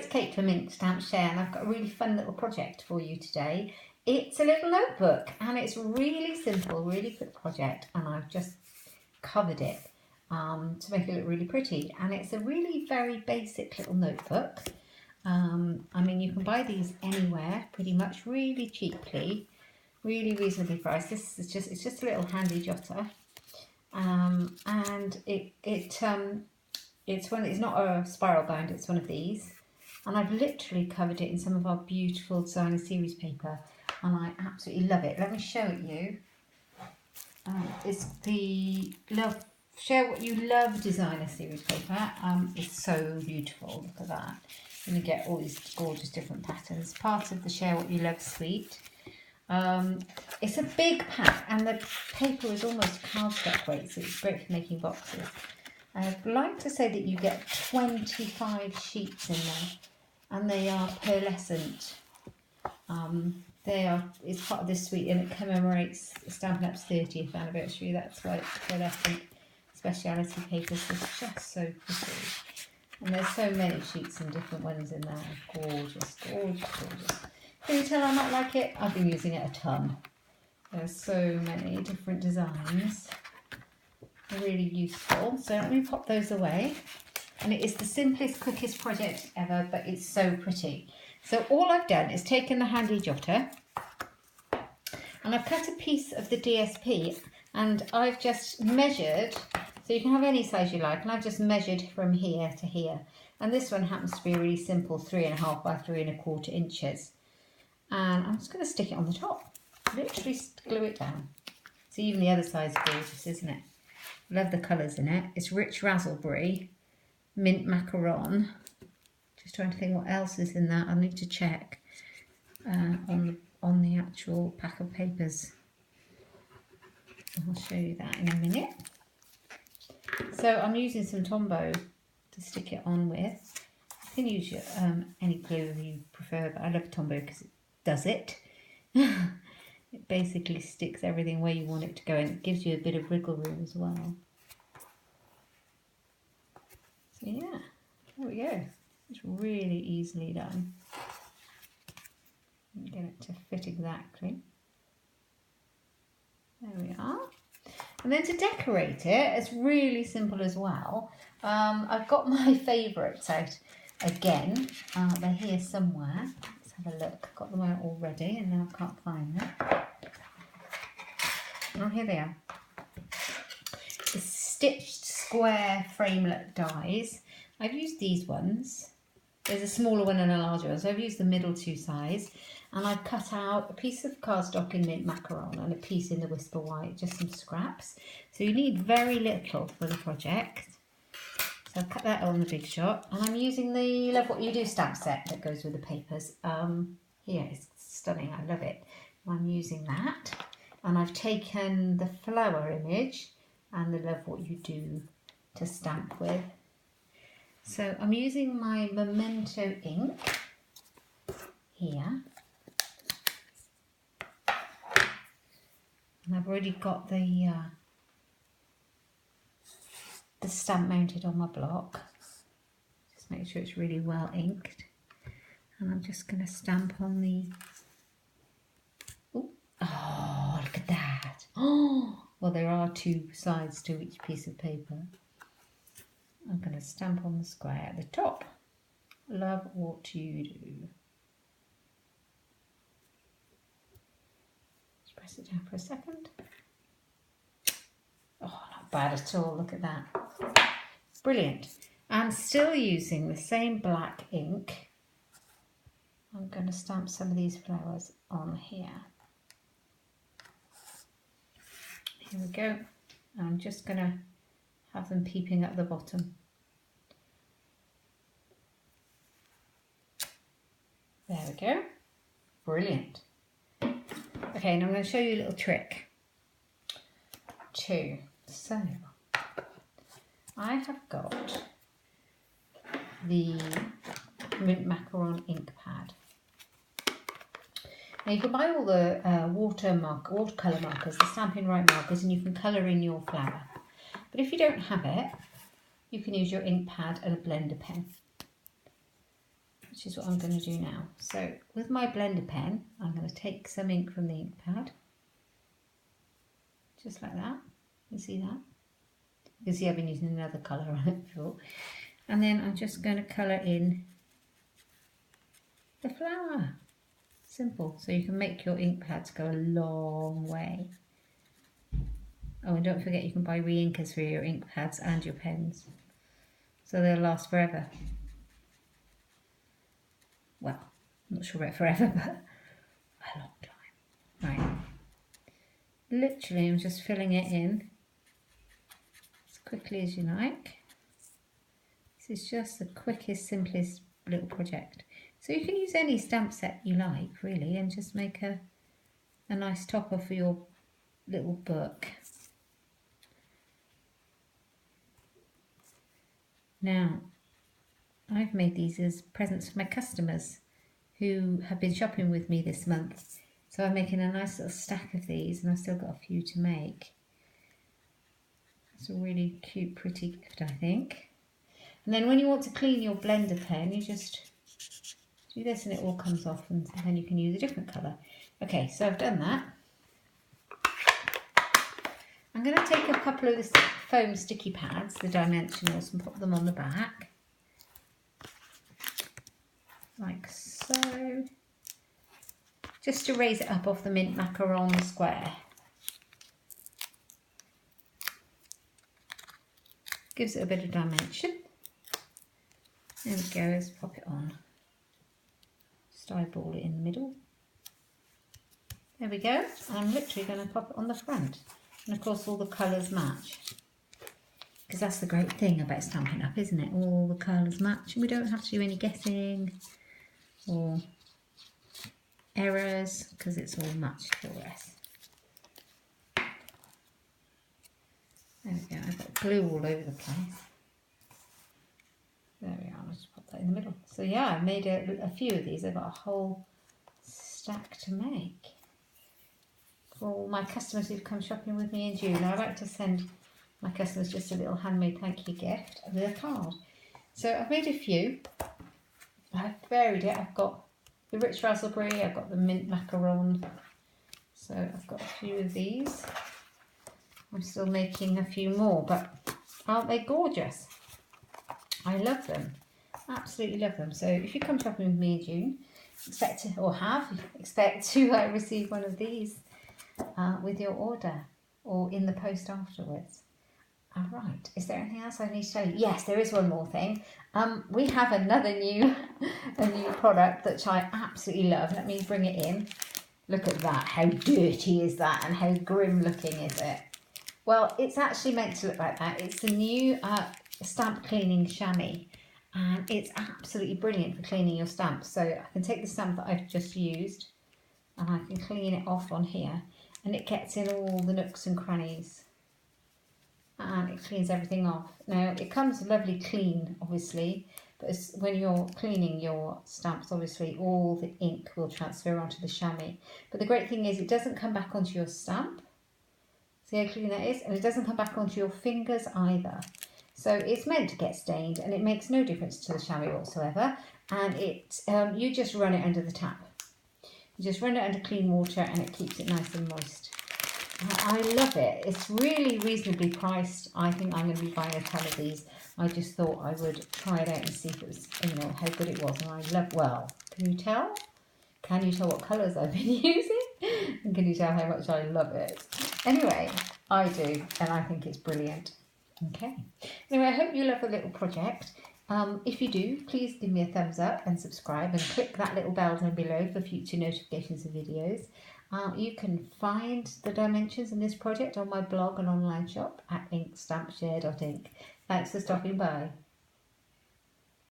it's Kate from Inkstampshare, and I've got a really fun little project for you today. It's a little notebook and it's really simple, really quick project, and I've just covered it to make it look really pretty. And it's a really very basic little notebook. I mean, you can buy these anywhere pretty much really cheaply, really reasonably priced. This is just, it's just a little handy jotter. And it's not a spiral bound, it's one of these. And I've literally covered it in some of our beautiful designer series paper, and I absolutely love it. Let me show it you. It's the Share What You Love designer series paper. It's so beautiful, look at that. And you get all these gorgeous different patterns, part of the Share What You Love suite. It's a big pack, and the paper is almost cardstock weight, so it's great for making boxes. I'd like to say that you get 25 sheets in there, and they are pearlescent. It's part of this suite, and it commemorates Stampin Up's 30th anniversary. That's why it's pearlescent speciality papers. It's just so pretty. And there's so many sheets and different ones in there. Gorgeous, gorgeous, gorgeous. Can you tell I might like it? I've been using it a ton. There's so many different designs. They're really useful. So let me pop those away. And it is the simplest, quickest project ever, but it's so pretty. So all I've done is taken the handy jotter, and I've cut a piece of the DSP, and I've just measured, so you can have any size you like, and I've just measured from here to here. And this one happens to be a really simple 3.5 by 3.25 inches. And I'm just going to stick it on the top, literally glue it down. So even the other side's gorgeous, isn't it? Love the colours in it. It's rich raspberry, mint macaron. Just trying to think what else is in that. I need to check on the actual pack of papers. I'll show you that in a minute. So I'm using some Tombow to stick it on with. You can use your, any glue you prefer, but I love Tombow because it does it. It basically sticks everything where you want it to go, and it gives you a bit of wriggle room as well. So yeah, there we go. It's really easily done. Get it to fit exactly. There we are. And then to decorate it, it's really simple as well. I've got my favourites out again. They're here somewhere. Let's have a look. Got them out already, and now I can't find them. Oh, here they are. The stitched square framelit dies. I've used these ones. There's a smaller one and a larger one, so I've used the middle two size, and I've cut out a piece of cardstock in mint macaron and a piece in the whisper white, just some scraps. So you need very little for the project. So I've cut that on the big shot, and I'm using the Love What You Do stamp set that goes with the papers. Yeah, it's stunning, I love it. I'm using that, and I've taken the flower image and the Love What You Do to stamp with. So I'm using my Memento ink here, and I've already got the stamp mounted on my block. Just make sure it's really well inked, and I'm just going to stamp on the. Ooh. Oh, look at that! Oh, well, there are two sides to each piece of paper. I'm going to stamp on the square at the top. Love what you do. Just press it down for a second. Oh, not bad at all. Look at that. Brilliant. I'm still using the same black ink. I'm going to stamp some of these flowers on here. Here we go. I'm just going to have them peeping at the bottom. There we go. Brilliant. Okay, now I'm going to show you a little trick too. So I have got the mint macaron ink pad. Now you can buy all the watercolour markers, the Stampin' Right markers, and you can colour in your flower. But if you don't have it, you can use your ink pad and a blender pen. which is what I'm going to do now. So with my blender pen, I'm going to take some ink from the ink pad, just like that. You see that? You can see I've been using another colour on it before. And then I'm just going to colour in the flower. Simple. So you can make your ink pads go a long way. Oh, and don't forget you can buy re-inkers for your ink pads and your pens, so they'll last forever. Well, I'm not sure about forever, but a long time. Right. Literally, I'm just filling it in as quickly as you like. This is just the quickest, simplest little project. So you can use any stamp set you like, really, and just make a nice topper for your little book. Now, I've made these as presents for my customers who have been shopping with me this month. So I'm making a nice little stack of these, and I've still got a few to make. It's a really cute, pretty gift, I think. And then when you want to clean your blender pen, you just do this and it all comes off, and then you can use a different colour. Okay, so I've done that. I'm going to take a couple of the foam sticky pads, the dimensionals, and pop them on the back. Like so. Just to raise it up off the mint macaron square. Gives it a bit of dimension. There we go, let's pop it on. Just eyeball it in the middle. There we go. I'm literally going to pop it on the front. And of course all the colours match. Because that's the great thing about Stampin' Up, isn't it? All the colours match and we don't have to do any guessing or errors because it's all matched for us. There we go, I've got glue all over the place. There we are, I'll just pop that in the middle. So yeah, I made a few of these. I've got a whole stack to make for all my customers who've come shopping with me in June. I like to send my customers just a little handmade thank you gift with a card. So I've made a few. I've varied it. I've got the rich raspberry, I've got the mint macaron. So I've got a few of these. I'm still making a few more, but aren't they gorgeous? I love them. Absolutely love them. So if you come shopping with me in June, expect to receive one of these with your order or in the post afterwards. All right, is there anything else I need to tell you? Yes, there is one more thing. We have another new product that I absolutely love. Let me bring it in. Look at that. How dirty is that, and how grim looking is it? Well, it's actually meant to look like that. It's the new stamp cleaning chamois, and it's absolutely brilliant for cleaning your stamps. So I can take the stamp that I've just used and I can clean it off on here, and it gets in all the nooks and crannies and it cleans everything off. Now it comes lovely clean obviously, but when you're cleaning your stamps obviously all the ink will transfer onto the chamois, but the great thing is it doesn't come back onto your stamp. See how clean that is? And it doesn't come back onto your fingers either. So it's meant to get stained, and it makes no difference to the chamois whatsoever. And it, you just run it under the tap. You just run it under clean water, and it keeps it nice and moist. I love it. It's really reasonably priced. I think I'm going to be buying a ton of these. I just thought I would try it out and see if it was, you know, how good it was. And I love. Well, can you tell? Can you tell what colours I've been using? And can you tell how much I love it? Anyway, I do, and I think it's brilliant. Okay. Anyway, I hope you love the little project. If you do, please give me a thumbs up and subscribe, and click that little bell down below for future notifications of videos. You can find the dimensions in this project on my blog and online shop at inkstampshare.ink. Thanks for stopping by.